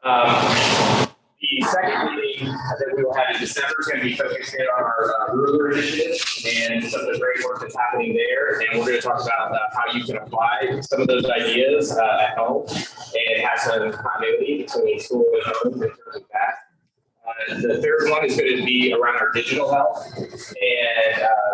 The second meeting that we will have in December is going to be focused in on our ruler initiative and some of the great work that's happening there. And we're going to talk about how you can apply some of those ideas at home and have some continuity between school and home in terms of that. The third one is going to be around our digital health, and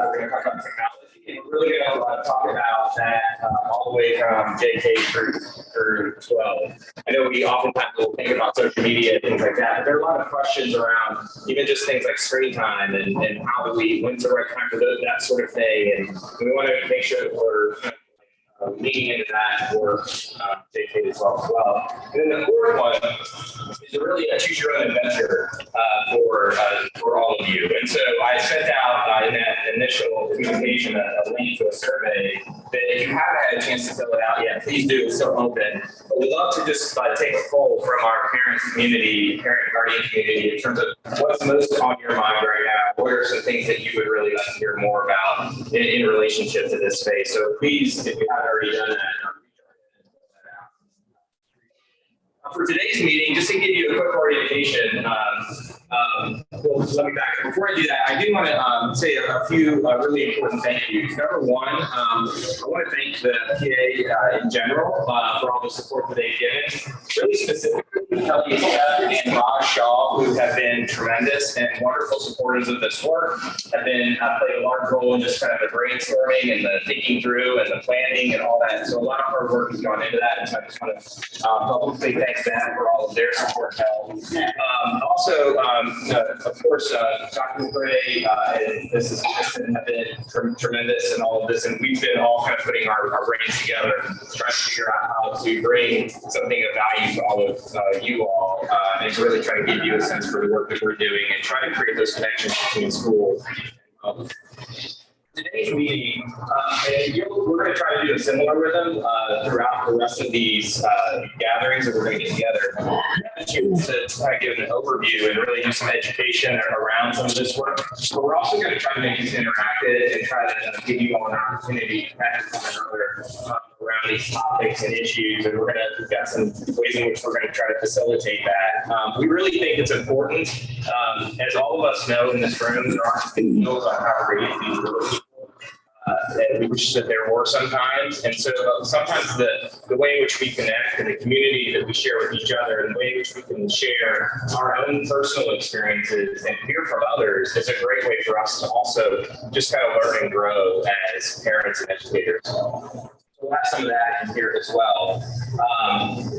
we're going to talk about technology. And we're really going to talk about that all the way from JK through 12. I know we oftentimes will think about social media and things like that, but there are a lot of questions around even just things like screen time and how do when's the right time for that sort of thing. And we want to make sure that we're leaning into that for JK as well. And then the fourth one is really a choose your own adventure for all of you. And so I sent out in that initial communication a link to a survey that if you haven't had a chance to fill it out yet, please do. It's still open. But we'd love to just take a poll from our parent guardian community in terms of what's most on your mind right now. What are some things that you would really like to hear more about in relationship to this space? So please, if you haven't already done that, for today's meeting, just to give you a quick orientation, let me back. Before I do that, I do want to say a few really important thank yous. Number one, I want to thank the PA in general for all the support that they've given. Really specifically, Kelly and Raj Shaw, who have been tremendous and wonderful supporters of this work, have been played a large role in just kind of the brainstorming and the thinking through and the planning and all that. So a lot of hard work has gone into that, and so I just want to publicly thank them for all of their support and help. Also, of course, Dr. McRae and Mrs. Anderson have been tremendous in all of this, and we've been all kind of putting our brains together, trying to figure out how to bring something of value to all of you all, and to really try to give you a sense for the work that we're doing and try to create those connections between schools. Today's meeting, we're going to try to do a similar rhythm throughout the rest of these gatherings that we're going to get together. We have a chance to try to give an overview and really do some education around some of this work. But we're also going to try to make this interactive and try to give you all an opportunity to practice one another around these topics and issues. And we've got some ways in which we're going to try to facilitate that. We really think it's important, as all of us know in this room, there are skills on how to raise these really that we wish that there were sometimes. And so sometimes the way in which we connect and the community that we share with each other and the way in which we can share our own personal experiences and hear from others is a great way for us to also just kind of learn and grow as parents and educators. We'll have some of that in here as well.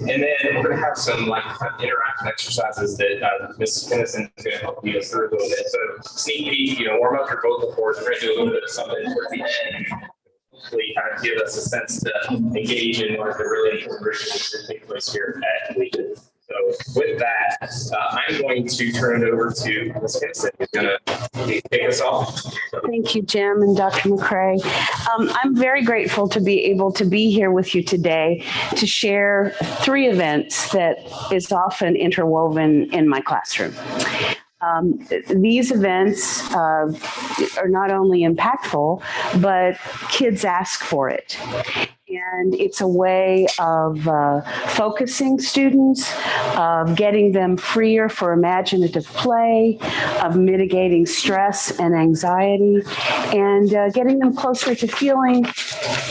And then we're going to have some interactive exercises that Ms. Kinnison is going to help lead us through a little bit. So sneak peek, warm up your vocal cords. We're going to do a little bit of something towards the end. Hopefully kind of give us a sense to engage in one of the really important rituals that take place here at Collegiate. So with that, I'm going to turn it over to Ms. Kinnison, who's going to take us off. Thank you, Jim and Dr. McRae. I'm very grateful to be able to be here with you today to share 3 events that is often interwoven in my classroom. These events are not only impactful, but kids ask for it. And it's a way of focusing students, of getting them freer for imaginative play, of mitigating stress and anxiety, and getting them closer to feeling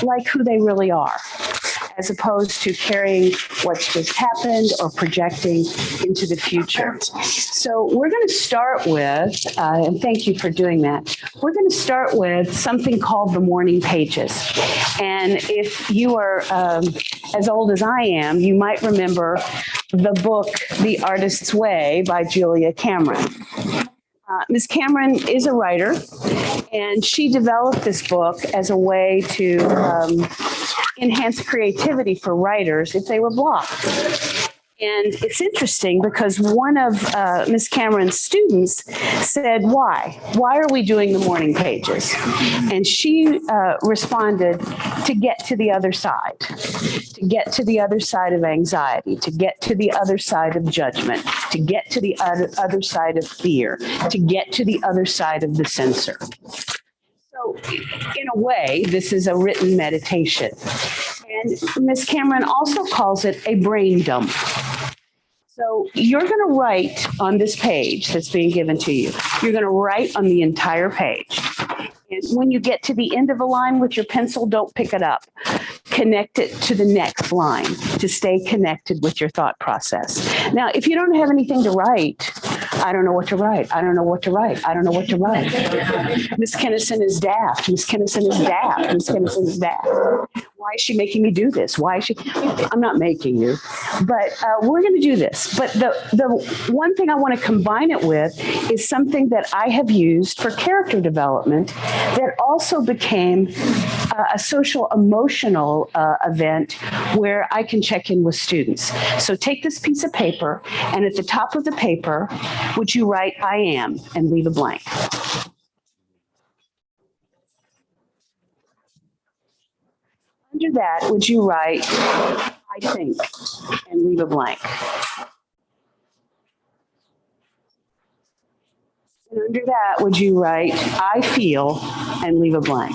like who they really are, as opposed to carrying what's just happened or projecting into the future. So we're going to start with, and thank you for doing that, we're going to start with something called the morning pages. And if you are as old as I am, you might remember the book, The Artist's Way by Julia Cameron. Ms. Cameron is a writer, and she developed this book as a way to enhance creativity for writers if they were blocked. And it's interesting because one of Ms. Cameron's students said, why? Why are we doing the morning pages? And she responded, to get to the other side, to get to the other side of anxiety, to get to the other side of judgment, to get to the other side of fear, to get to the other side of the censor. So in a way, this is a written meditation. And Ms. Cameron also calls it a brain dump. So you're going to write on this page that's being given to you. You're going to write on the entire page. And when you get to the end of a line with your pencil, don't pick it up. Connect it to the next line to stay connected with your thought process. Now, if you don't have anything to write, I don't know what to write. I don't know what to write. I don't know what to write. Miss Kennison is daft. Miss Kennison is daft. Miss Kennison is daft. Why is she making me do this? Why is she? I'm not making you, but we're going to do this. But the one thing I want to combine it with is something that I have used for character development that also became a social emotional event where I can check in with students. So take this piece of paper, and at the top of the paper, would you write I am and leave a blank? Under that, would you write I think and leave a blank? And under that, would you write I feel and leave a blank?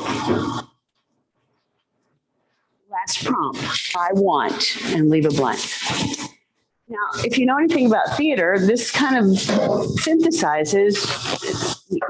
Last prompt, I want and leave a blank. Now, if you know anything about theater, this kind of synthesizes,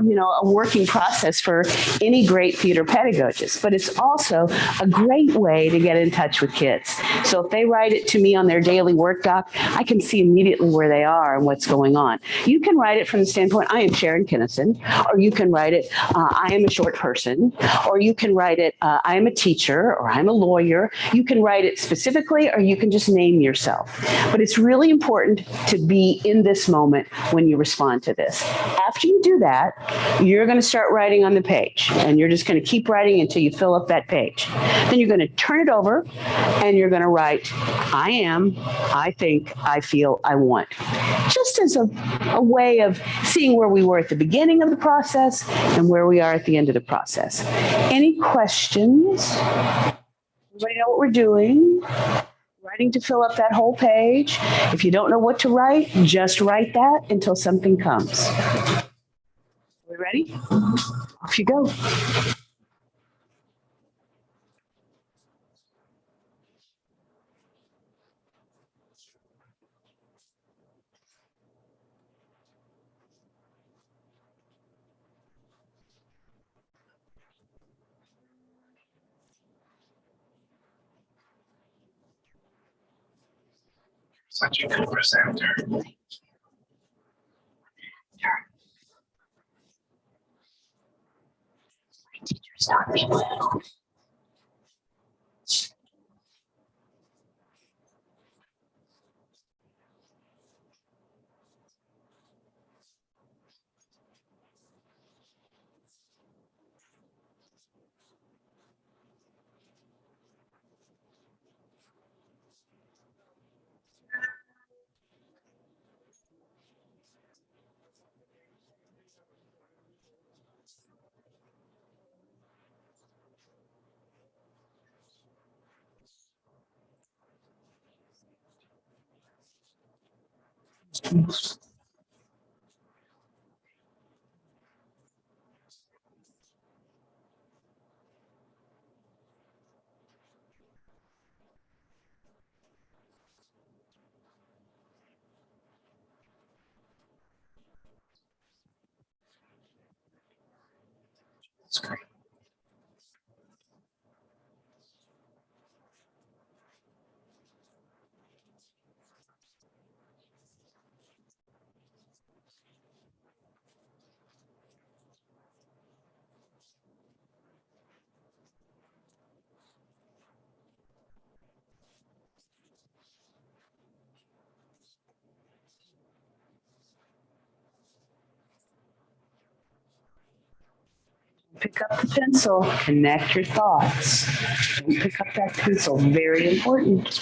a working process for any great theater pedagogist, but it's also a great way to get in touch with kids. So if they write it to me on their daily work doc, I can see immediately where they are and what's going on. You can write it from the standpoint, I am Sharon Kinnison, or you can write it, I am a short person, or you can write it, I am a teacher, or I'm a lawyer. You can write it specifically, or you can just name yourself. But it's really important to be in this moment when you respond to this. After you do that, you're going to start writing on the page, and you're just going to keep writing until you fill up that page. Then you're going to turn it over, and you're going to write, I am, I think, I feel, I want. Just as a way of seeing where we were at the beginning of the process and where we are at the end of the process. Any questions? Everybody know what we're doing? Writing to fill up that whole page. If you don't know what to write, just write that until something comes. We ready? Off you go. Such a good presenter. Teachers not be well. That's great. Pick up the pencil, connect your thoughts. Don't pick up that pencil, very important.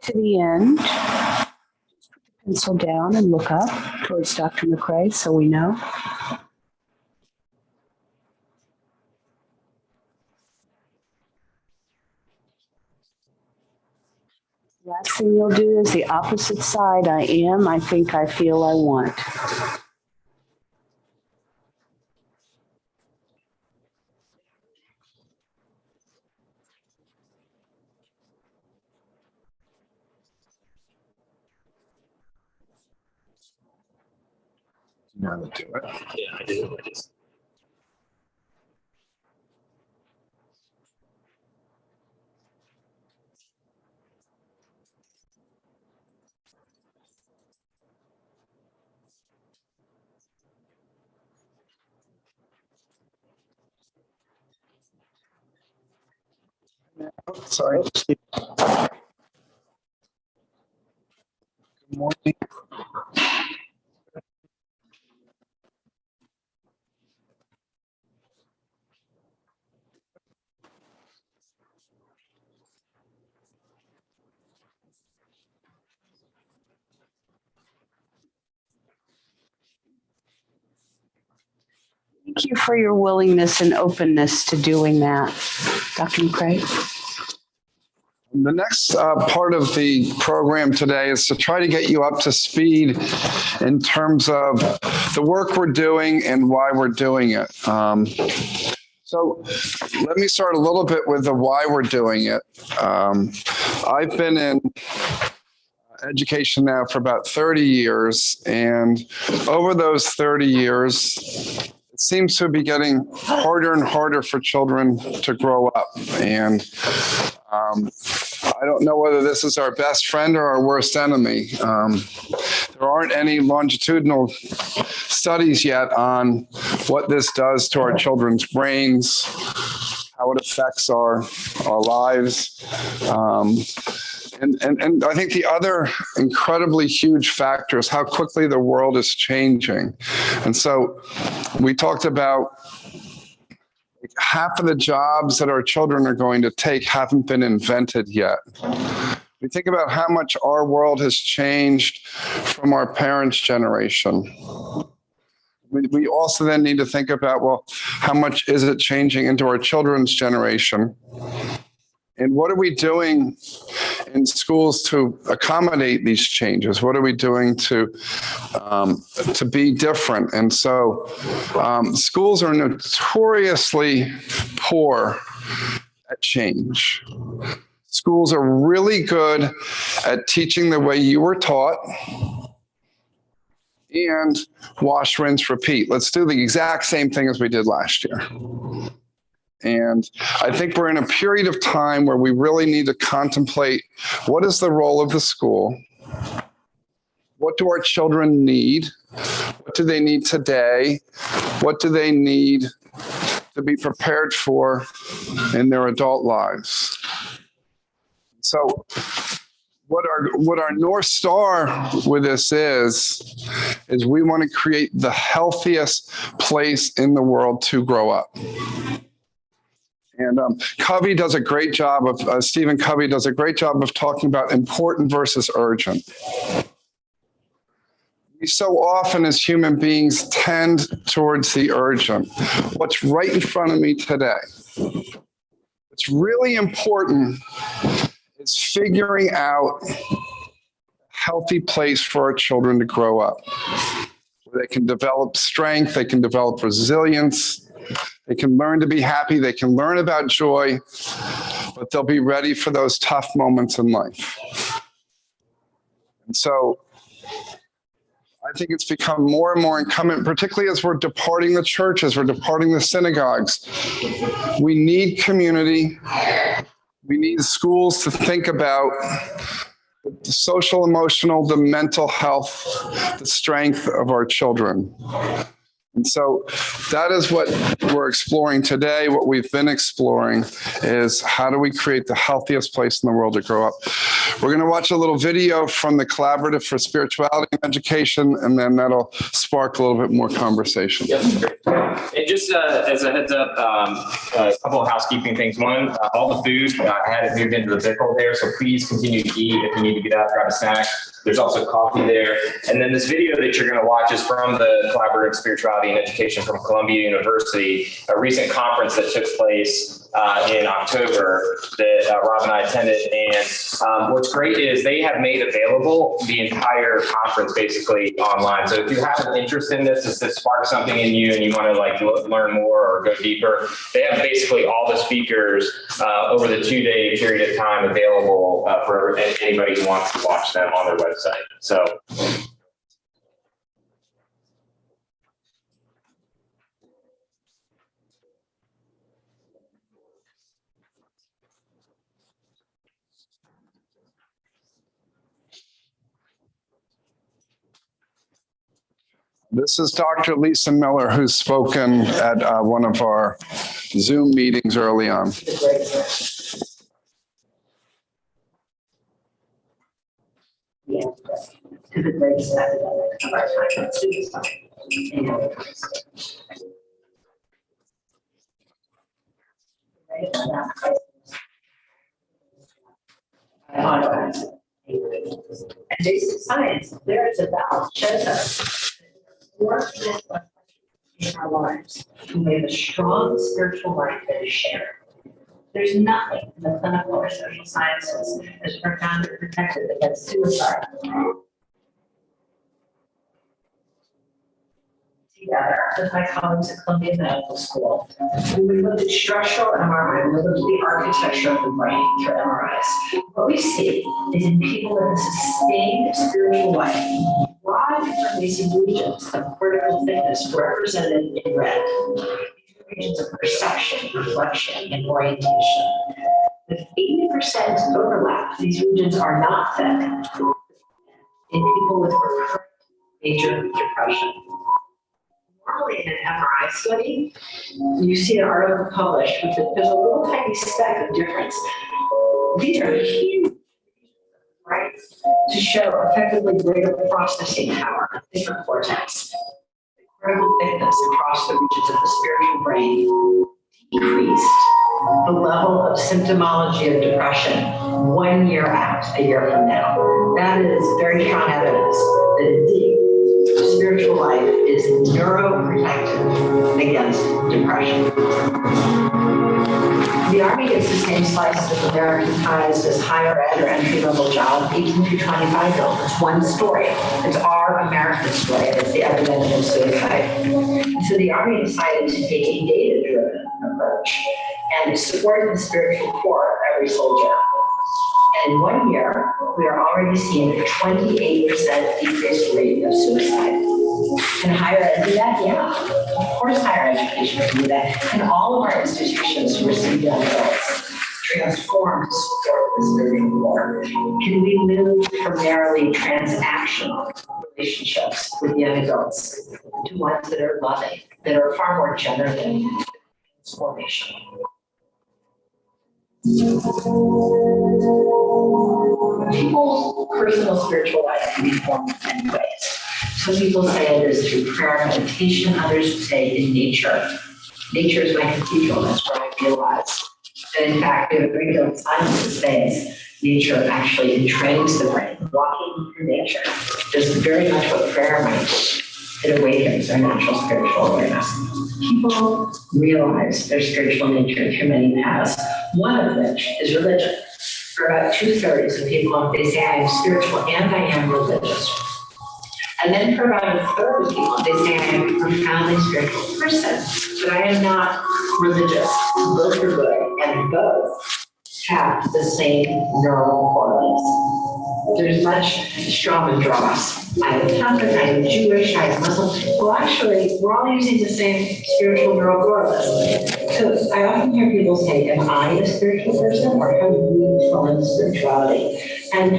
to the end. Pencil down and look up towards Dr. McCrae so we know. Last thing you'll do is the opposite side. I am, I think, I feel, I want. Now to do it. Yeah, I do. I just. Sorry. Good morning. Thank you for your willingness and openness to doing that, Dr. McCrae. The next part of the program today is to try to get you up to speed in terms of the work we're doing and why we're doing it. So let me start a little bit with the why we're doing it. I've been in education now for about 30 years, and over those 30 years, it seems to be getting harder and harder for children to grow up. And I don't know whether this is our best friend or our worst enemy. There aren't any longitudinal studies yet on what this does to our children's brains, how it affects our lives. And I think the other incredibly huge factor is how quickly the world is changing. And so we talked about half of the jobs that our children are going to take haven't been invented yet. We think about how much our world has changed from our parents' generation. We also then need to think about, well, how much is it changing into our children's generation? And what are we doing in schools to accommodate these changes? What are we doing to be different? And so schools are notoriously poor at change. Schools are really good at teaching the way you were taught and wash, rinse, repeat. Let's do the exact same thing as we did last year. And I think we're in a period of time where we really need to contemplate what is the role of the school? What do our children need? What do they need today? What do they need to be prepared for in their adult lives? So what our North Star with this is we want to create the healthiest place in the world to grow up. And Covey does a great job of, Stephen Covey does a great job of talking about important versus urgent. We so often as human beings tend towards the urgent. What's right in front of me today? What's really important is figuring out a healthy place for our children to grow up, where they can develop strength, they can develop resilience, they can learn to be happy, they can learn about joy, but they'll be ready for those tough moments in life. And so I think it's become more and more incumbent, particularly as we're departing the churches, we're departing the synagogues. We need community. We need schools to think about the social, emotional, the mental health, the strength of our children. And so that is what we're exploring today. What we've been exploring is how do we create the healthiest place in the world to grow up? We're going to watch a little video from the Collaborative for Spirituality and Education, and then that'll spark a little bit more conversation. Yep. And just as a heads up, a couple of housekeeping things. One, all the food, I had it moved into the pickle there, so please continue to eat. If you need to get out, grab a snack. There's also coffee there. And then this video that you're going to watch is from the Collaborative Spirituality and Education from Columbia University, a recent conference that took place in October that Rob and I attended. And what's great is they have made available the entire conference basically online. So if you have an interest in this, if this sparks something in you and you want to like learn more or go deeper, they have basically all the speakers over the 2-day period of time available for anybody who wants to watch them on their website. So. This is Dr. Lisa Miller, who's spoken at one of our Zoom meetings early on. To the greatest epidemic of our time, suicide. And basic science, there is about shows us in our lives, and we have a strong spiritual life that is shared. There's nothing in the clinical or social sciences that's profound or protected against suicide. Together with my colleagues at Columbia Medical School, we looked at structural MRI, we looked at the architecture of the brain through MRIs. What we see is in people with a sustained spiritual life, broad and pervasive regions of cortical thickness represented in red. Regions of perception, reflection, and orientation. With 80% overlap, these regions are not thick in people with recurrent major depression. Normally in an MRI study, you see an article published with there's a little tiny speck of difference. These are huge, right? To show effectively greater processing power of different cortex. Critical thickness across the regions of the spiritual brain decreased the level of symptomology of depression 1 year out, a year from now. That is very strong evidence that indeed the spiritual life is neuroprotective against depression. The Army gets the same slice of Americanized as higher ed or entry-level job, 18 through 25-year-olds. It's one story. It's our American story. It's the epidemic of suicide. And so the Army decided to take a data-driven approach and support the spiritual core of every soldier. And in 1 year, we are already seeing a 28% decreased rate of suicide. Can higher ed do that? Yeah. Of course higher education can do that. And all of our institutions who receive young adults transform to support the spiritual core. Can we move from merely transactional relationships with young adults to ones that are loving, that are far more generative and transformational? People's personal spiritual life can be formed in many ways. Some people say it is through prayer and meditation, others say in nature. Nature is my cathedral, that's where I realize that in fact we have a great deal of science that says nature actually entrains the brain. Walking through nature is very much what prayer might do. It awakens our natural spiritual awareness. People realize their spiritual nature through many paths, one of which is religion. For about 2/3 of people, they say I am spiritual and I am religious. And then for about 1/3 of people, they say I am a profoundly spiritual person, but I am not religious. Both are good, and both have the same neural correlates. There's much Strawman dross. I am Catholic, I am Jewish, I am Muslim. Well, actually, we're all using the same spiritual neural correlates. So I often hear people say, am I a spiritual person, or how do you define spirituality? And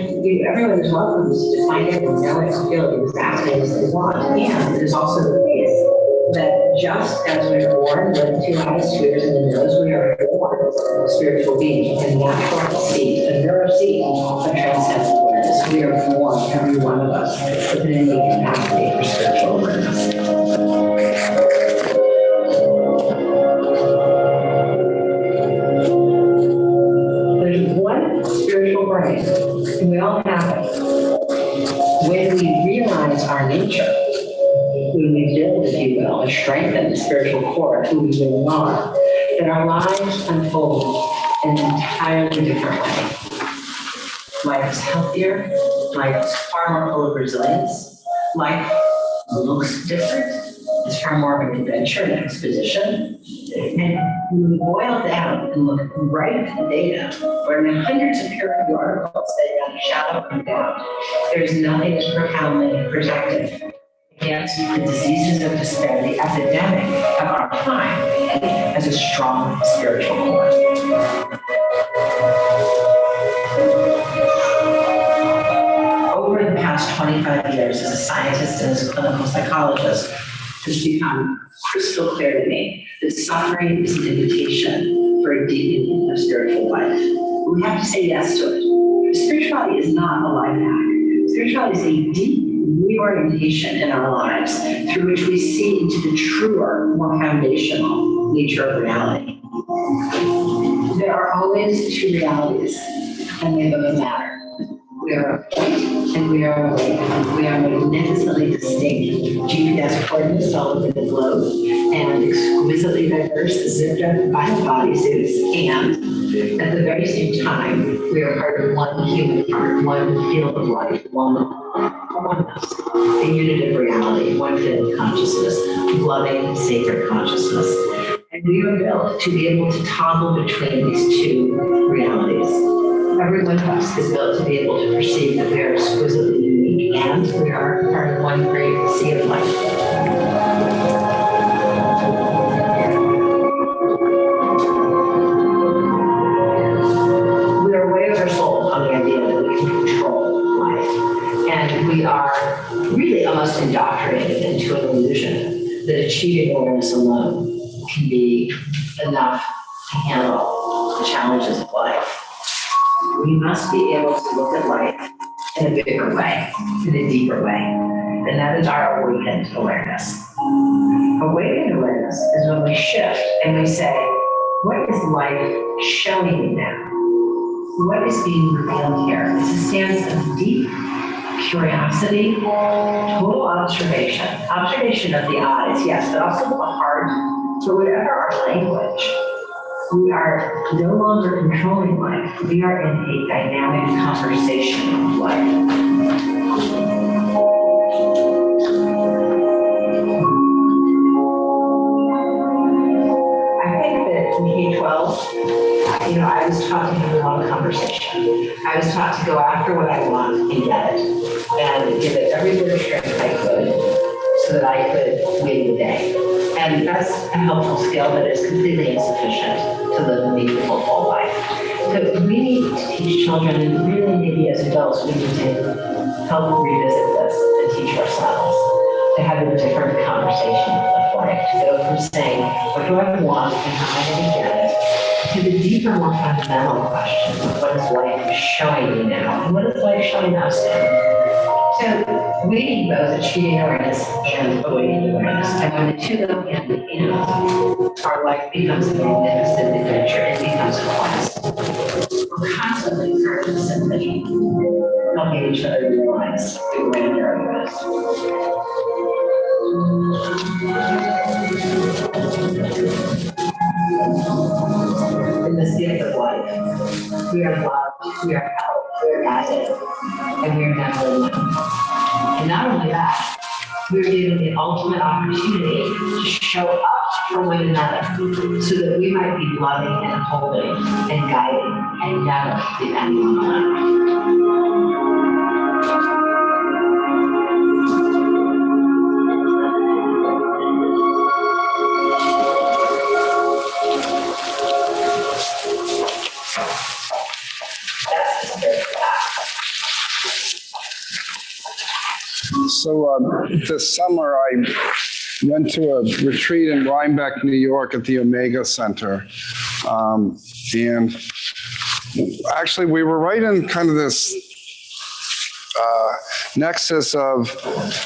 everyone is welcome to define it and know it and feel exactly as they want. And it is also the case that just as we are born with 2 eyes, 2 ears, and a nose, we are born spiritual beings with a natural seat, a neuro seat of transcendent awareness. We are born, every one of us, with an innate capacity for spiritual awareness. And we all have it. When we realize our nature, when we build, if you will, and strengthen the spiritual core of who we really are, then our lives unfold in an entirely different way. Life is healthier, life is far more full of resilience, life looks different, it's far more of an adventure, an expedition. And when we boil down and look right at the data, where in hundreds of peer-reviewed articles say without a shadow of a doubt, there's nothing as profoundly protective against the diseases of despair, the epidemic of our time, as a strong spiritual core. Over the past 25 years, as a scientist and as a clinical psychologist, it's become crystal clear to me that suffering is an invitation for a deepening of spiritual life. We have to say yes to it. Spirituality is not a life hack. Spirituality is a deep reorientation in our lives through which we see into the truer, more foundational nature of reality. There are always two realities, and they both matter. We are a point and we are awake. We are magnificently distinct GPS coordinates all over the globe and exquisitely diverse zipped up bodysuits. And at the very same time, we are part of one human heart, one field of life, oneness, a unit of reality, one field of consciousness, loving, sacred consciousness. And we are built to be able to toggle between these two realities. Every one of us is built to be able to perceive that we are exquisitely unique and we are part of one great sea of life. We are way oversold on the idea that we can control life. And we are really almost indoctrinated into an illusion that achieving awareness alone can be enough to handle the challenges of life. We must be able to look at life in a bigger way, in a deeper way. And that is our awakened awareness. Awakened awareness is when we shift and we say, what is life showing me now? What is being revealed here? It's a stance of deep curiosity, total observation. Observation of the eyes, yes, but also of the heart. So whatever our language, we are no longer controlling life. We are in a dynamic conversation of life. I think that in K-12, I was taught to have a lot of conversation. I was taught to go after what I want and get it, and give it every bit of strength I could so that I could win the day. And that's a helpful skill, but it's completely insufficient to live a meaningful full life. So we need to teach children, and really maybe as adults, we need to help revisit this and teach ourselves to have a different conversation of life, to go from saying, what do I want and how am I going to get it, to the deeper, more fundamental questions of what is life showing me now, and what is life showing us now. So we need both achieving awareness and awakening awareness. And when the two go hand in hand, our life becomes a magnificent adventure and becomes a quest. We're constantly simply helping each other realize the grandeur of this. In this gift of life, we are loved, we are helped, we are guided, and we are never alone. And not only that, we are given the ultimate opportunity to show up for one another so that we might be loving and holding and guiding and never depending on one another. So this summer, I went to a retreat in Rhinebeck, New York at the Omega Center. And actually, we were right in kind of this nexus of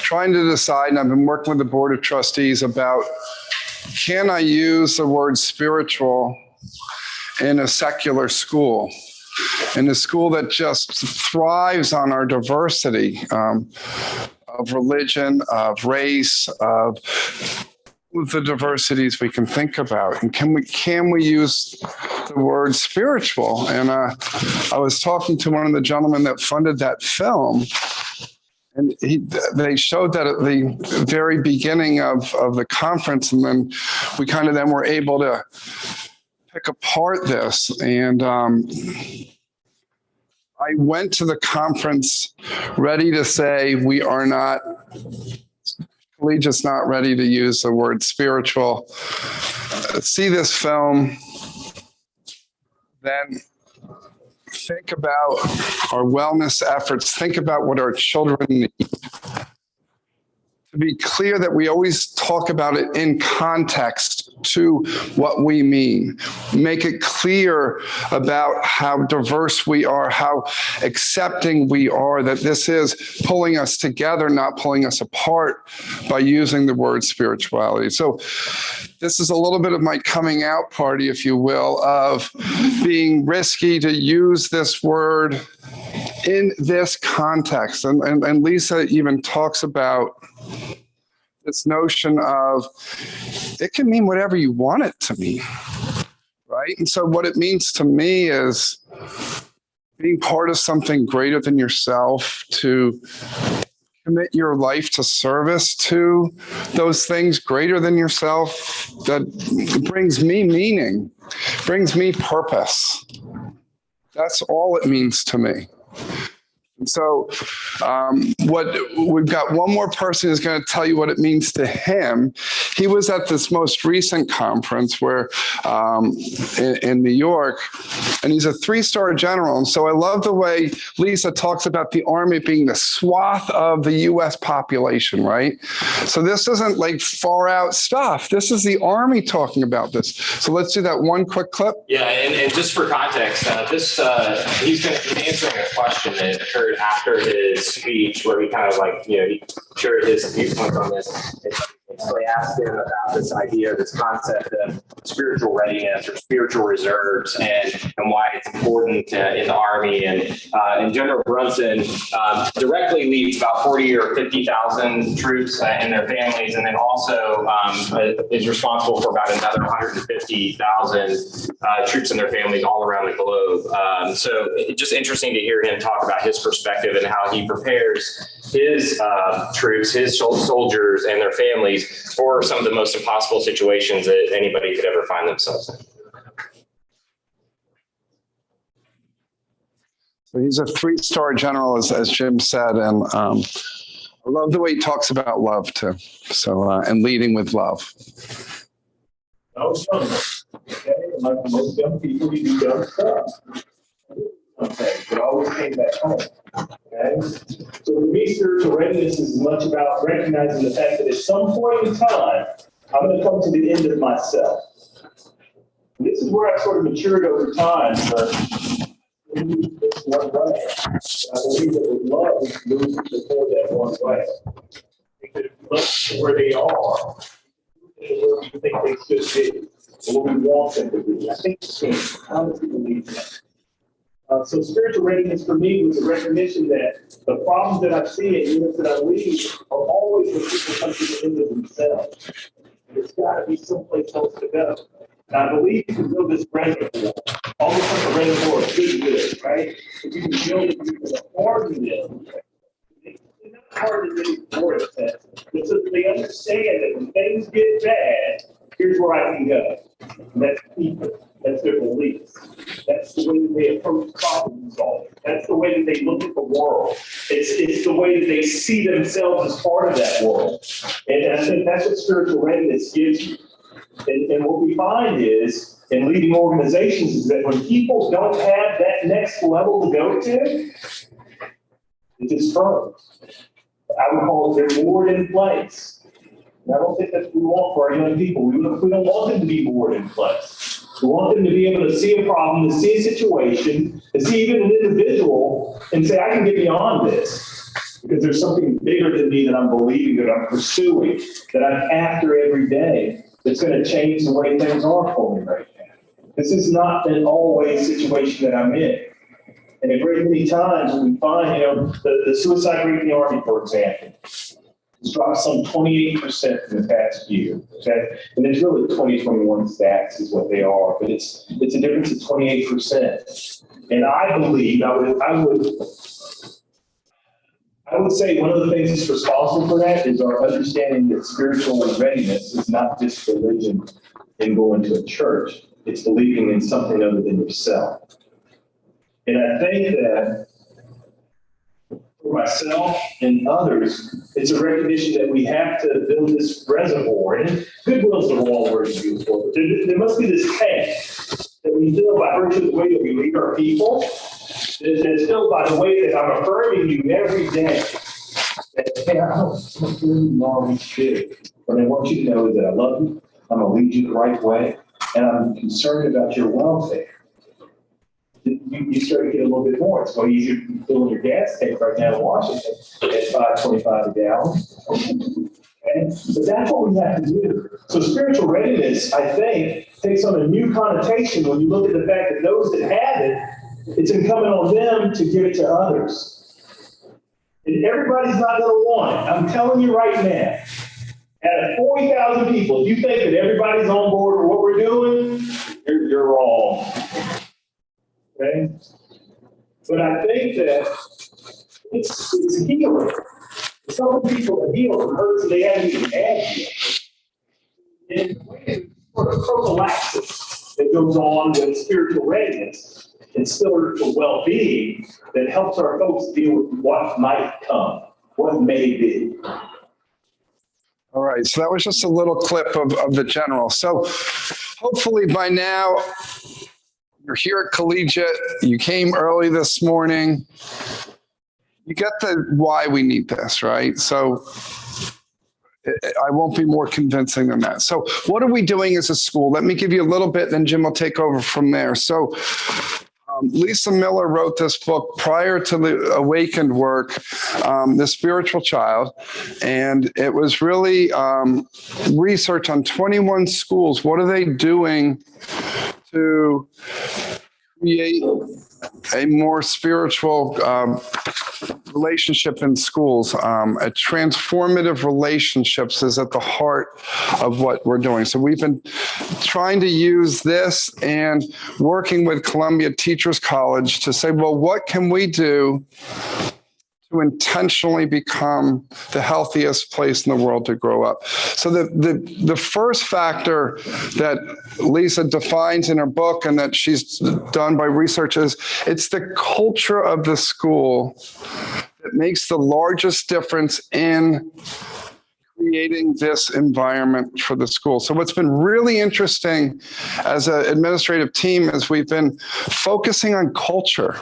trying to decide, and I've been working with the Board of Trustees about, can I use the word spiritual in a secular school? in a school that just thrives on our diversity of religion, of race, of the diversities we can think about. And can we use the word spiritual? And I was talking to one of the gentlemen that funded that film, and they showed that at the very beginning of the conference, and then we kind of then were able to pick apart this. And I went to the conference ready to say we are not, just not ready to use the word spiritual. See this film, then think about our wellness efforts, think about what our children need. To be clear that we always talk about it in context to what we mean. Make it clear about how diverse we are, how accepting we are, that this is pulling us together, not pulling us apart by using the word spirituality. So this is a little bit of my coming out party, if you will, of being risky to use this word in this context. And Lisa even talks about this notion of it can mean whatever you want it to mean, right? And so what it means to me is being part of something greater than yourself, to commit your life to service to those things greater than yourself that brings me meaning, brings me purpose. That's all it means to me. And so what we've got one more person who's going to tell you what it means to him. He was at this most recent conference where in New York, and he's a 3-star general. And so I love the way Lisa talks about the Army being the swath of the U.S. population, right? So this isn't like far out stuff. This is the Army talking about this. So let's do that one quick clip. Yeah, and just for context, he's answering a question that occurred after his speech, where he kind of he shared his viewpoints on this. So I asked him about this idea, this concept of spiritual readiness or spiritual reserves, and why it's important in the Army. And General Brunson directly leads about 40 or 50,000 troops and their families, and then also is responsible for about another 150,000 troops and their families all around the globe. So it's just interesting to hear him talk about his perspective and how he prepares his troops, his soldiers, and their families for some of the most impossible situations that anybody could ever find themselves in. So he's a 3-star general, as Jim said, and I love the way he talks about love too. So and leading with love. I was young, okay, and like most young people, you do young stuff. Okay, but I always came back home. Okay, so for me, spiritual readiness is as much about recognizing the fact that at some point in time, I'm going to come to the end of myself. And this is where I sort of matured over time. It's one way. I believe that with love, we can move before that one way. Because if you look at where they are, where we think they should be, and what we want them to be, I think we can honestly believe that. So spiritual readiness for me was a recognition that the problems that I see in units that I lead are always when people come to the end of themselves. There's got to be someplace else to go. And I believe you can build this reservoir, almost like a reservoir of goodwill, right? If you can build it, you can harden them. It's not hard to do for it, but so that they understand that when things get bad, here's where I can go. And that's people. That's their beliefs. That's the way that they approach problem solving. That's the way that they look at the world. It's the way that they see themselves as part of that world. And I think that's what spiritual readiness gives you. And what we find is, in leading organizations, is that when people don't have that next level to go to, it just froze. I would call it they're moored in place. And I don't think that's what we want for our young people. We don't want them to be moored in place. We want them to be able to see a problem, to see a situation, to see even an individual and say, I can get beyond this because there's something bigger than me that I'm believing, that I'm pursuing, that I'm after every day that's going to change the way things are for me right now. This is not an always situation that I'm in. And a great many times when we find, the suicide rate in the Army, for example, it's dropped some 28% in the past year, okay? And there's really 2021 stats is what they are, but it's a difference of 28%. And I believe, I would say one of the things that's responsible for that is our understanding that spiritual readiness is not just religion and going to a church. It's believing in something other than yourself. And I think that for myself and others, it's a recognition that we have to build this reservoir. And goodwill is the wrong word to use for it. There must be this tank that we fill by virtue of the way that we lead our people. That's filled by the way that I'm affirming you every day. That, hey, I don't really know good. But I want you to know that I love you. I'm going to lead you the right way. And I'm concerned about your welfare. You start to get a little bit more. It's so easier to fill in your gas tank right now in Washington at $5.25 a gallon. But that's what we have to do. So spiritual readiness, I think, takes on a new connotation when you look at the fact that those that have it, it's incumbent on them to give it to others. And everybody's not going to want it. I'm telling you right now, out of 40,000 people, if you think that everybody's on board with what we're doing, you're wrong. Okay? But I think that it's healing. Some of the people that heal from hurts they haven't even had yet. And the way it's sort of prophylaxis that goes on with spiritual readiness and spiritual well-being that helps our folks deal with what might come, what may be. All right, so that was just a little clip of the general. So hopefully by now, you're here at Collegiate, you came early this morning, you get the why we need this, right? So I won't be more convincing than that. So what are we doing as a school? Let me give you a little bit, then Jim will take over from there. So Lisa Miller wrote this book prior to the Awakened work, The Spiritual Child, and it was really research on 21 schools. What are they doing to create a more spiritual relationship in schools? A transformative relationships is at the heart of what we're doing. So we've been trying to use this and working with Columbia Teachers College to say, well, what can we do to intentionally become the healthiest place in the world to grow up? So the first factor that Lisa defines in her book and that she's done by research is it's the culture of the school that makes the largest difference in creating this environment for the school. So what's been really interesting as an administrative team is we've been focusing on culture.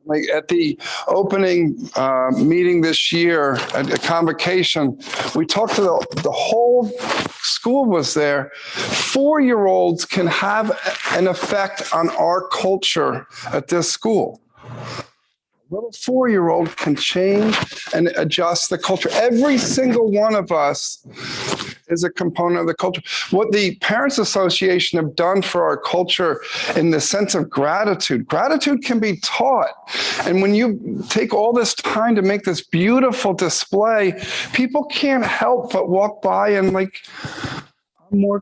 Like at the opening meeting this year at a convocation, we talked to the whole school was there. 4-year-olds can have an effect on our culture at this school. A little 4-year-old can change and adjust the culture. Every single one of us is a component of the culture. What the Parents Association have done for our culture in the sense of gratitude can be taught. And when you take all this time to make this beautiful display, people can't help but walk by and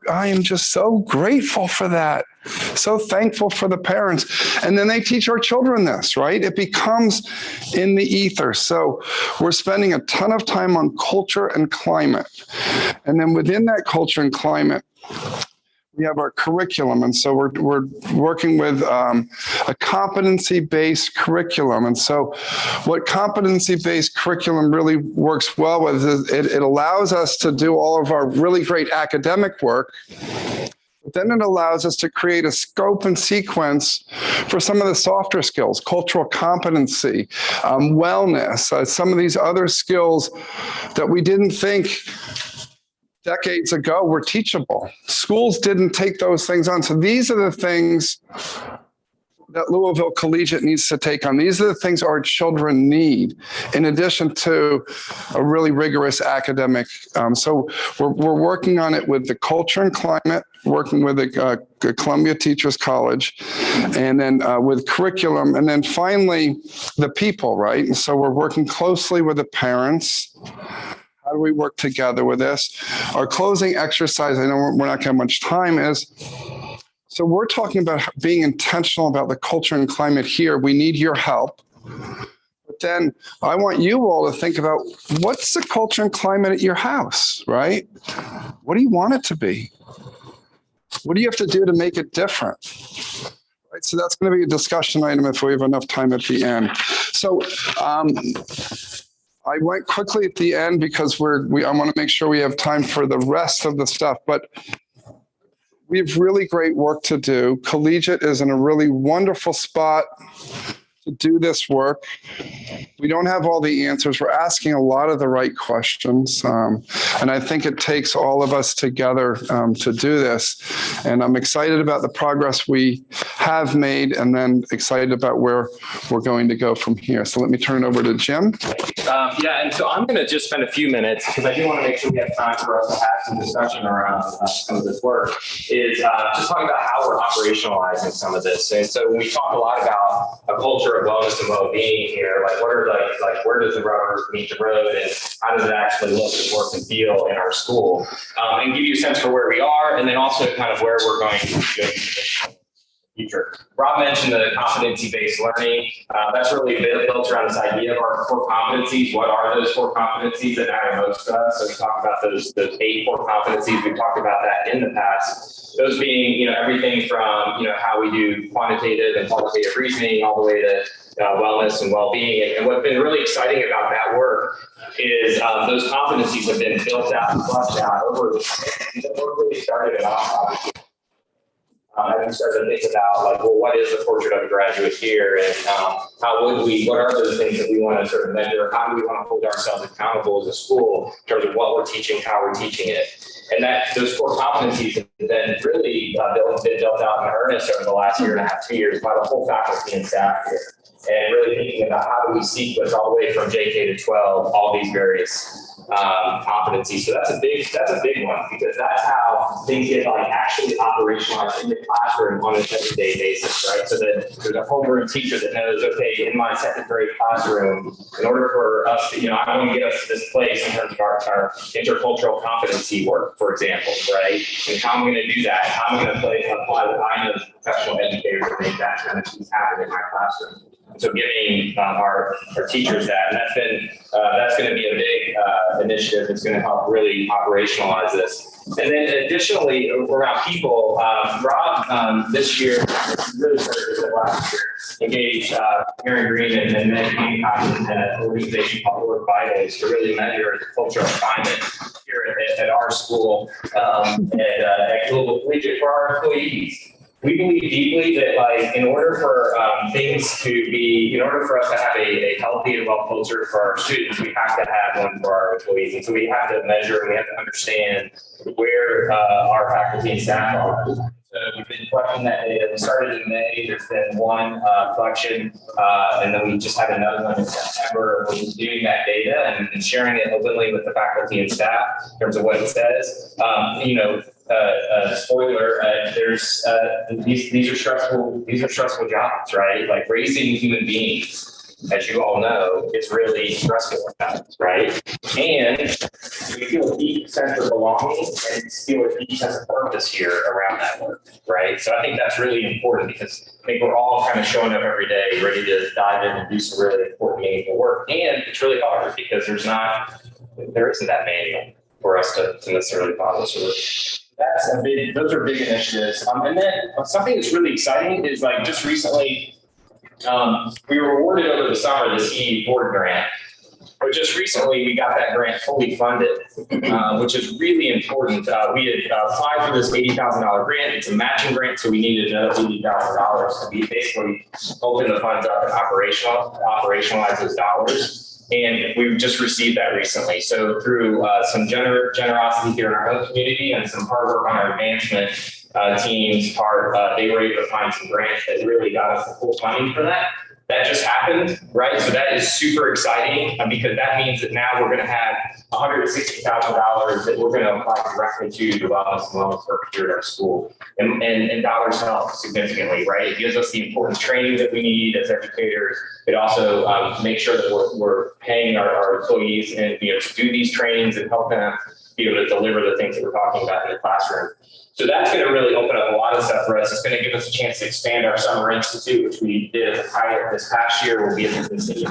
I am just so grateful for that. So thankful for the parents. And then they teach our children this, right? It becomes in the ether. So we're spending a ton of time on culture and climate. And then within that culture and climate, we have our curriculum. And so we're working with a competency-based curriculum. And so what competency-based curriculum really works well with is it allows us to do all of our really great academic work. But then it allows us to create a scope and sequence for some of the softer skills, cultural competency, wellness, some of these other skills that we didn't think decades ago were teachable. Schools didn't take those things on. So these are the things that Louisville Collegiate needs to take on. These are the things our children need, in addition to a really rigorous academic. So we're working on it with the culture and climate, working with the Columbia Teachers College, and then with curriculum, and then finally the people, right? And so we're working closely with the parents. How do we work together with this? Our closing exercise, I know we're not going to have much time, is so we're talking about being intentional about the culture and climate here. We need your help. But then I want you all to think about what's the culture and climate at your house, right? What do you want it to be? What do you have to do to make it different? Right, so that's going to be a discussion item if we have enough time at the end. So I went quickly at the end because I want to make sure we have time for the rest of the stuff. But we have really great work to do. Collegiate is in a really wonderful spot to do this work. We don't have all the answers. We're asking a lot of the right questions. And I think it takes all of us together to do this. And I'm excited about the progress we have made and then excited about where we're going to go from here. So let me turn it over to Jim. And so I'm going to just spend a few minutes because I do want to make sure we have time for us to have some discussion around some of this work, is just talking about how we're operationalizing some of this. And so we talk a lot about a culture of wellness and well-being here, like what are where does the rubber meet the road and how does it actually look and work and feel in our school, and give you a sense for where we are and then also kind of where we're going to go in the future. Rob mentioned the competency-based learning. That's really built around this idea of our core competencies. What are those core competencies that matter most to us? So we talk about those 8 core competencies. We've talked about that in the past. Those being, everything from, how we do quantitative and qualitative reasoning all the way to wellness and well-being. And what's been really exciting about that work is those competencies have been built out and fleshed out over the years. We're really started it off. I started to think about what is the portrait of a graduate here, and what are those things that we want to sort of measure? How do we want to hold ourselves accountable as a school in terms of what we're teaching, how we're teaching it? And those core competencies have been really been built out in earnest over the last year and a half, 2 years by the whole faculty and staff here. And really thinking about how do we sequence all the way from JK to 12, all these various competencies. So that's a big one, because that's how things get actually operationalized in the classroom on an everyday basis, right? So that there's a homeroom teacher that knows, okay, in my second grade classroom, in order for us to, I want to get us to this place in terms of our intercultural competency work, for example, right? And how I'm going to do that, how I'm going to apply what I know as a professional educator to make that kind of piece happen in my classroom. So giving our teachers that, and that's going to be a big initiative that's going to help really operationalize this. And then additionally, around people, Rob this year, really started last year, engaged Aaron Green and Meg Hancock and an organization called Work Vitals to really measure the cultural climate here at our school at Louisville Collegiate for our employees. We believe deeply that, in order for in order for us to have a healthy and well culture for our students, we have to have one for our employees. And so we have to measure and we have to understand where our faculty and staff are. So we've been collecting that data. We started in May. There's been one collection, and then we just had another one in September. We're doing that data and sharing it openly with the faculty and staff in terms of what it says. Spoiler, there's these are stressful jobs, right? Like raising human beings, as you all know, is really stressful at times, right? And we feel a deep sense of belonging and feel a deep sense of purpose here around that work, right? So I think that's really important, because I think we're all kind of showing up every day ready to dive in and do some really important, meaningful work. And it's really hard because there isn't that manual for us to necessarily follow this work. Those are big initiatives. And then something that's really exciting is just recently, we were awarded over the summer the CE board grant. But just recently, we got that grant fully funded, which is really important. We had applied for this $80,000 grant. It's a matching grant, so we needed another $80,000 to be basically open the funds up and operationalize those dollars. And we've just received that recently. So through some generosity here in our own community and some hard work on our advancement team's part, they were able to find some grants that really got us the full funding for that. That just happened, right? So that is super exciting because that means that now we're going to have $160,000 that we're going to apply directly to the wellness work here at our school. And dollars help significantly, right? It gives us the important training that we need as educators. It also makes sure that we're paying our employees and to do these trainings and help them be able to deliver the things that we're talking about in the classroom. So that's going to really open up a lot of stuff for us. It's going to give us a chance to expand our summer institute, which we did as a pilot this past year. We'll be able to continue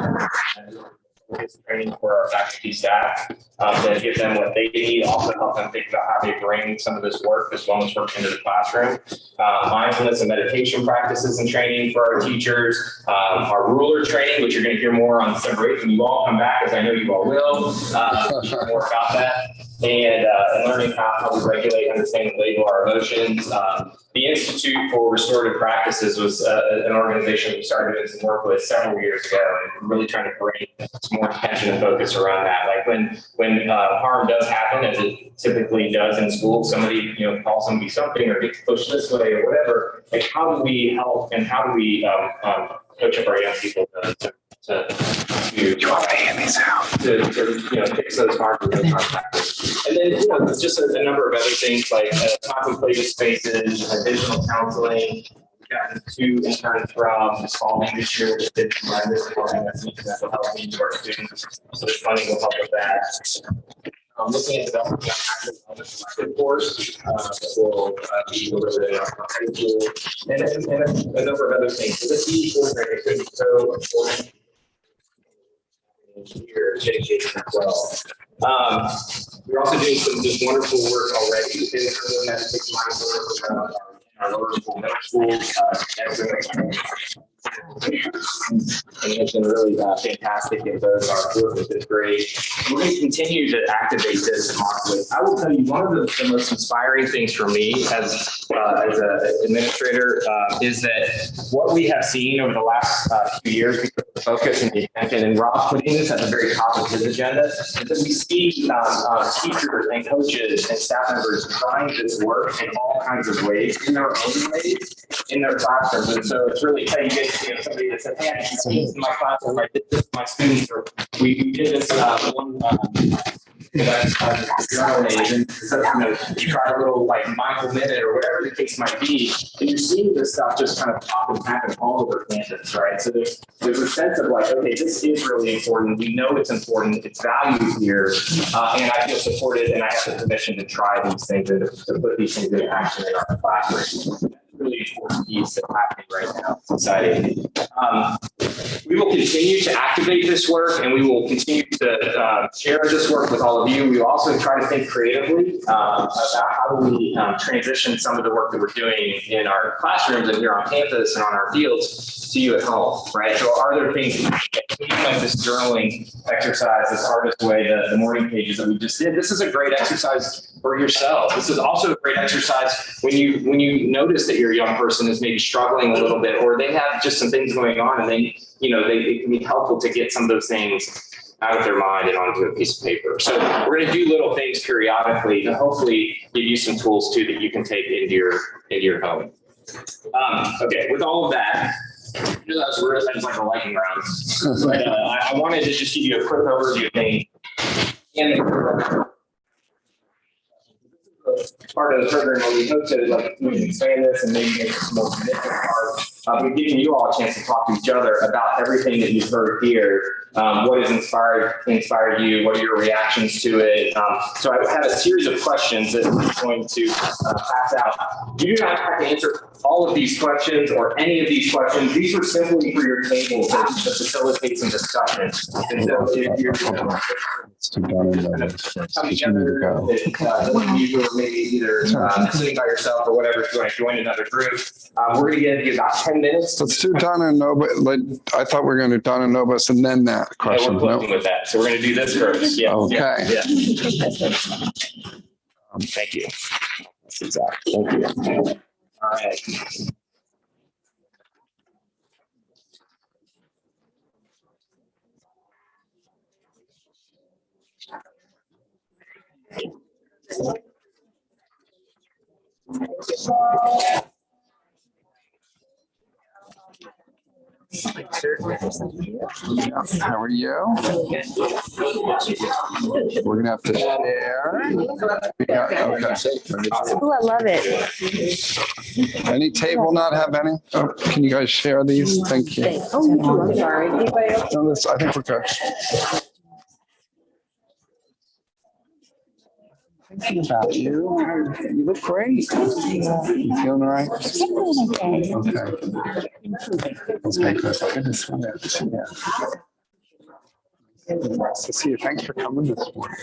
training for our faculty staff to give them what they need, also help them think about how they bring some of this wellness work into the classroom. Mindfulness and meditation practices and training for our teachers, our ruler training, which you're going to hear more on December 8th when you all come back, as I know you all will, hear more about that. And learning how we regulate, understand, and label our emotions. The Institute for Restorative Practices was an organization we started doing some work with several years ago, and really trying to bring some more attention and focus around that. Like when harm does happen, as it typically does in school, somebody calls somebody something or gets pushed this way or whatever. Like, how do we help and how do we coach up our young people to fix those harms and those harm factors. And then, just a number of other things like contemplative spaces, additional counseling. We've gotten 2 interns from this fall this year that did tremendous mental health needs for our students. So this funding will help with that. Looking at developing an active wellness elective course that will be delivered in our high school, and a number of other things. So this coordinator is going to be so important here, dedication as well. We're also doing some just wonderful work already within the medical mindfulness around our lower school, middle school, and it's been really fantastic in both our work with this grade. We're going to continue to activate this and market. I will tell you, one of the most inspiring things for me as an administrator is that what we have seen over the last few years, because of the focus and the attention, and Rob putting this at the very top of his agenda, is that we see teachers and coaches and staff members trying this work in all kinds of ways, in their own ways, in their classrooms. And so it's really, hey, you get to see somebody that says, hey, I did this in my classroom, I did this with my students, or we did this one journal aid, and so, you try a little like mindful minute or whatever the case might be, and you're seeing this stuff just kind of pop and happen all over campus, right? So there's a sense of like, okay, this is really important. We know it's important. It's valued here, and I feel supported, and I have the permission to try these things and to put these things into action in our classroom. Really important piece that's happening right now in society. We will continue to activate this work, and we will continue to share this work with all of you. We will also try to think creatively about how do we transition some of the work that we're doing in our classrooms and here on campus and on our fields to you at home, right? So are there things like this journaling exercise, this artist way, the morning pages that we just did? This is a great exercise for yourself. This is also a great exercise when you notice that your young person is maybe struggling a little bit, or they have just some things going on, and it can be helpful to get some of those things out of their mind and onto a piece of paper. So we're going to do little things periodically to hopefully give you some tools too that you can take into your home. Okay, with all of that, that was like a lightning round, but I wanted to just give you a quick overview of things. And part of the program where we hope to we expand this and maybe make this more significant part. We've given you all a chance to talk to each other about everything that you've heard here. What has inspired you? What are your reactions to it? So I have a series of questions that I'm going to pass out. You do not have to answer all of these questions or any of these questions. These are simply for your table to facilitate some discussion. And so if you're To Donna and Lois first, Come 'cause you need to together, go. you or maybe either sitting by yourself or whatever, if you want to join another group. We're going to give you about 10 minutes. Let's do Donna and Nova. I thought we were going to do Donna and Novus and then that Yeah, question. we're closing with that. So we're going to do this first. Yeah. Okay. Yeah. Thank you. That's exact. Thank you. All right. How are you? We're gonna have to share. Okay. Oh, I love it. Any table not have any? Oh, can you guys share these? Thank you. Oh, you too. I'm sorry. Anybody else? No, I think we're good. Thinking about you. You look great. You feeling all right? Okay. Okay, good. Goodness, yeah. Nice to see you. Thanks for coming this morning.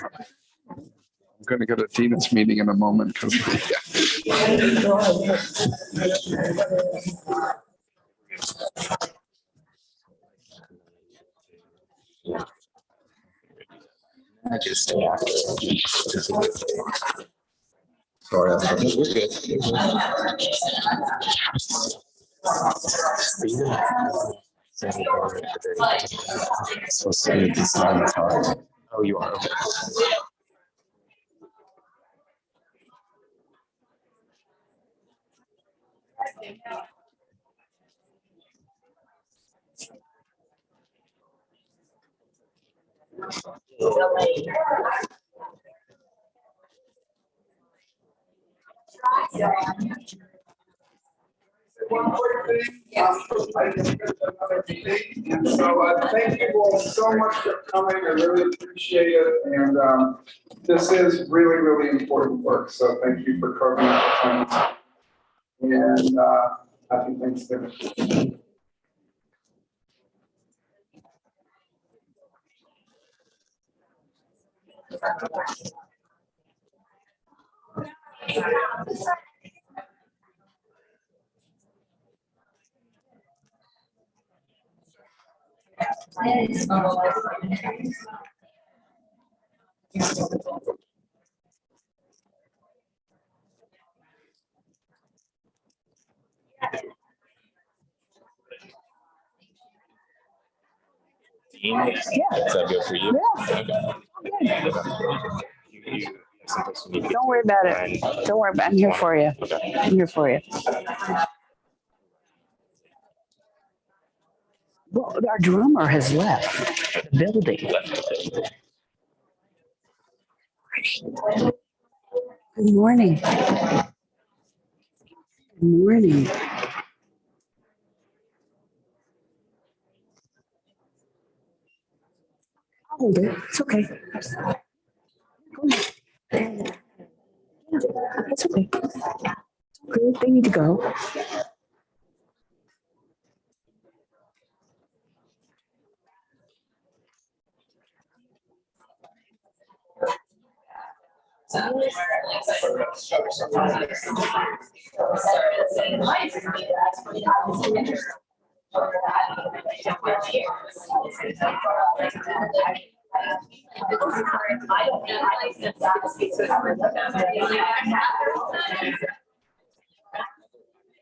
I'm going to go to Tina's meeting in a moment because. I just stay after. Sorry, that's We're good. so sweet. It's not hard. Oh, you are. Okay. And so thank you all so much for coming. I really appreciate it. And this is really, really important work. So thank you for carving out the time. And happy Thanksgiving. Yeah. Does that go for you? Yeah. Okay. Someplace you need to Don't worry about it. Don't worry about it. I'm here for you. I'm here for you. Well, our drummer has left the building. Good morning. Good morning. I'll hold it. It's okay. It's okay. Good. They need to go.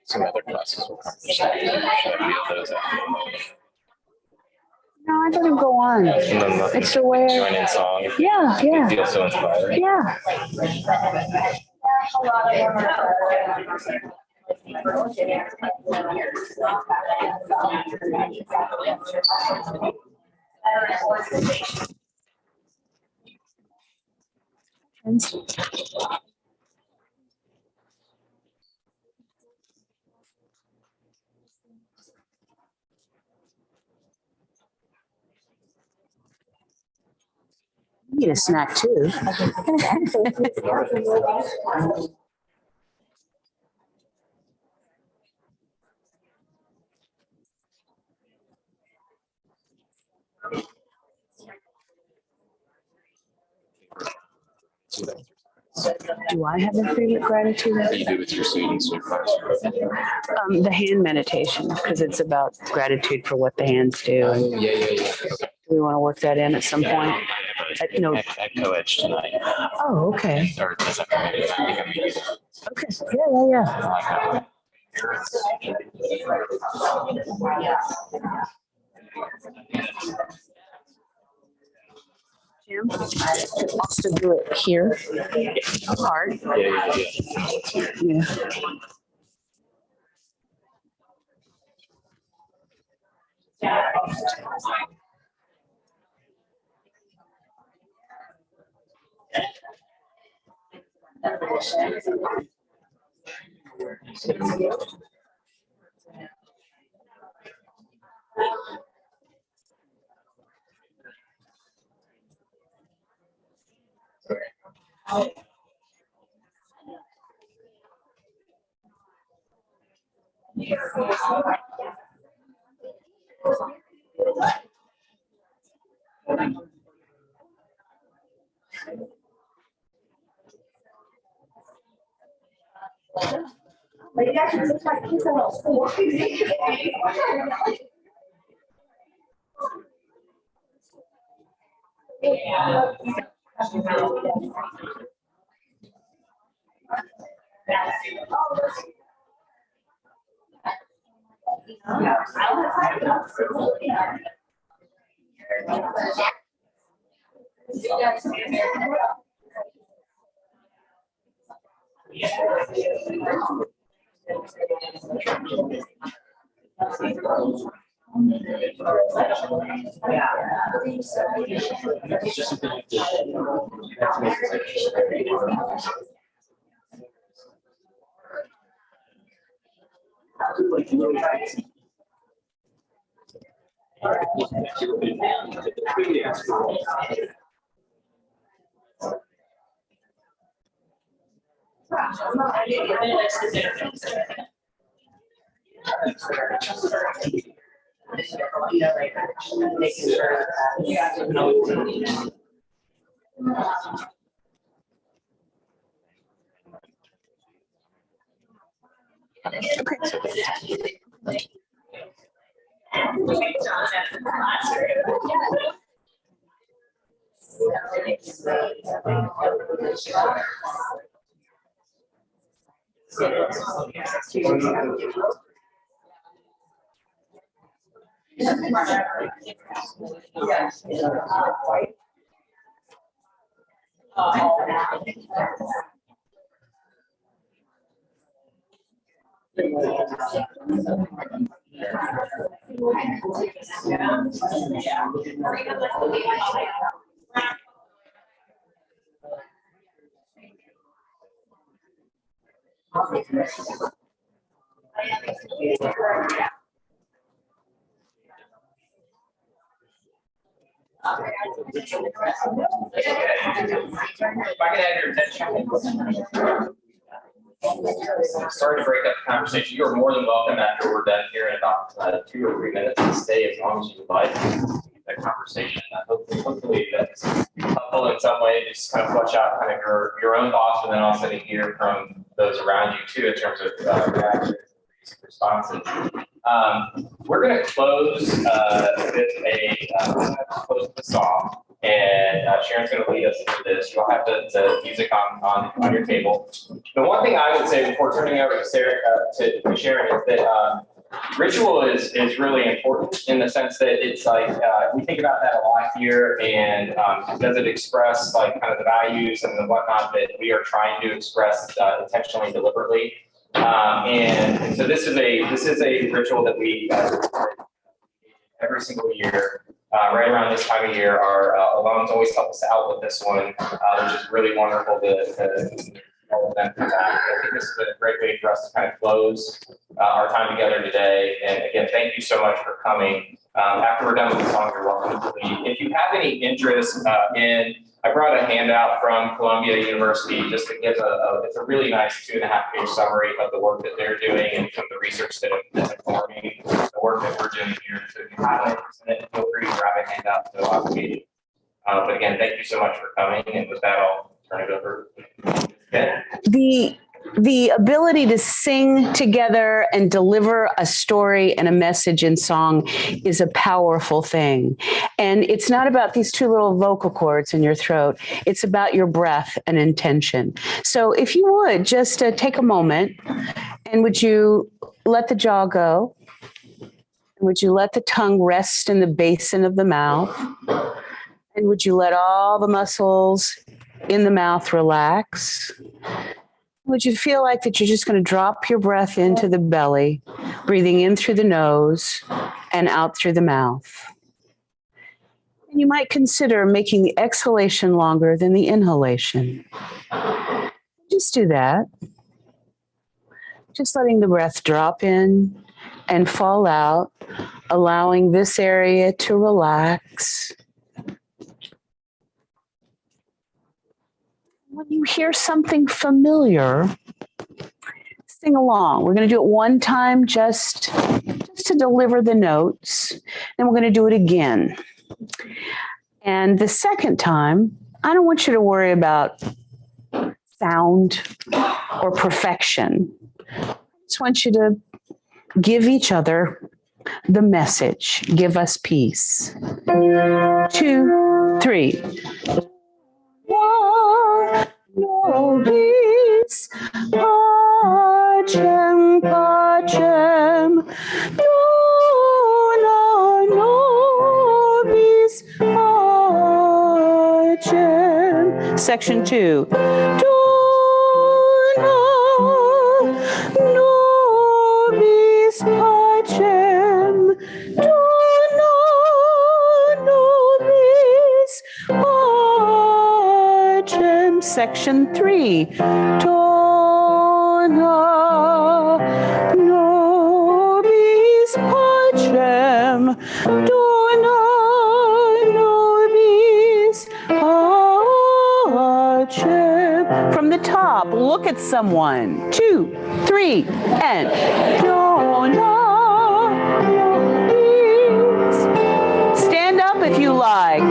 Some other classes will come. Should I feel those out? No, I let him go on. It's the way. Join in song. Yeah, You yeah, feel so inspired. yeah. You need a snack too. gratitude exercise Do I have a favorite gratitude? that you do with your students or classroom? The hand meditation, because it's about gratitude for what the hands do. Oh, yeah. Do we want to work that in at some point? No. At co-edge tonight. Oh, okay. Or does that I think I'm meeting. Okay. Yeah. Jim, could also do it here, apart. Yeah. If I could have your attention. Sorry to break up the conversation. You are more than welcome after we're done here in about 2 or 3 minutes to stay as long as you would like. That conversation. Hopefully that's helpful in some way. Just kind of flesh out kind of your own thoughts, and then also to hear from those around you too in terms of reactions and responses. We're going to close with a song. And Sharon's going to lead us through this. You'll have the music on your table. The one thing I would say before turning over to Sarah, to Sharon, is that ritual is really important in the sense that it's like we think about that a lot here, and does it express like kind of the values and the whatnot that we are trying to express intentionally, deliberately. And so this is a ritual that we every single year. Right around this time of year, our alums always help us out with this one, which is really wonderful to all of them for that. I think this is a great way for us to kind of close our time together today. And again, thank you so much for coming. After we're done with the song, you're welcome to leave. If you have any interest I brought a handout from Columbia University just to give it's a really nice 2.5-page summary of the work that they're doing and some of the research that's informing the work that we're doing here. So if you have an interest in it, feel free to grab a handout to fill out the meeting. But again, thank you so much for coming. And with that, I'll turn it over. Okay. The ability to sing together and deliver a story and a message in song is a powerful thing. And it's not about these two little vocal cords in your throat. It's about your breath and intention. So if you would just take a moment, and would you let the jaw go? Would you let the tongue rest in the basin of the mouth? And would you let all the muscles in the mouth relax? Would you feel like that you're just going to drop your breath into the belly, breathing in through the nose and out through the mouth? And you might consider making the exhalation longer than the inhalation. Just do that. Just letting the breath drop in and fall out, allowing this area to relax. When you hear something familiar, sing along. We're going to do it one time just to deliver the notes. Then we're going to do it again. And the second time, I don't want you to worry about sound or perfection. I just want you to give each other the message. Give us peace. 2, 3. Nobis pacem, pacem, dona nobis pacem. Section 2. Dona nobis pacem, dona nobis pacem. Section 3. Dona nobis pacem, dona nobis pacem. From the top, look at someone. 2, 3, and dona nobis. Stand up if you like.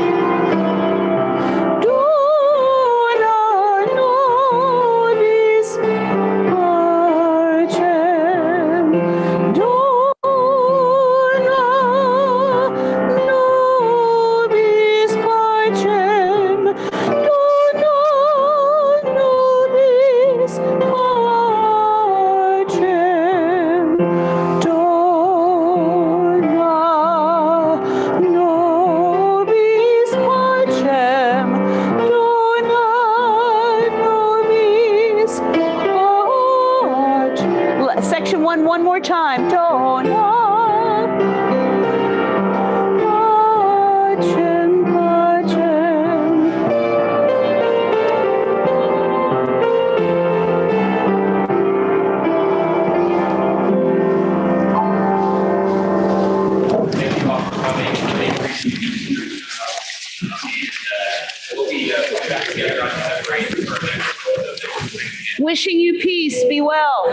Section 1, one more time. Dona pacem, pacem. Thank you all for coming. We'll be back together on that break for our next. Wishing you peace. Be well.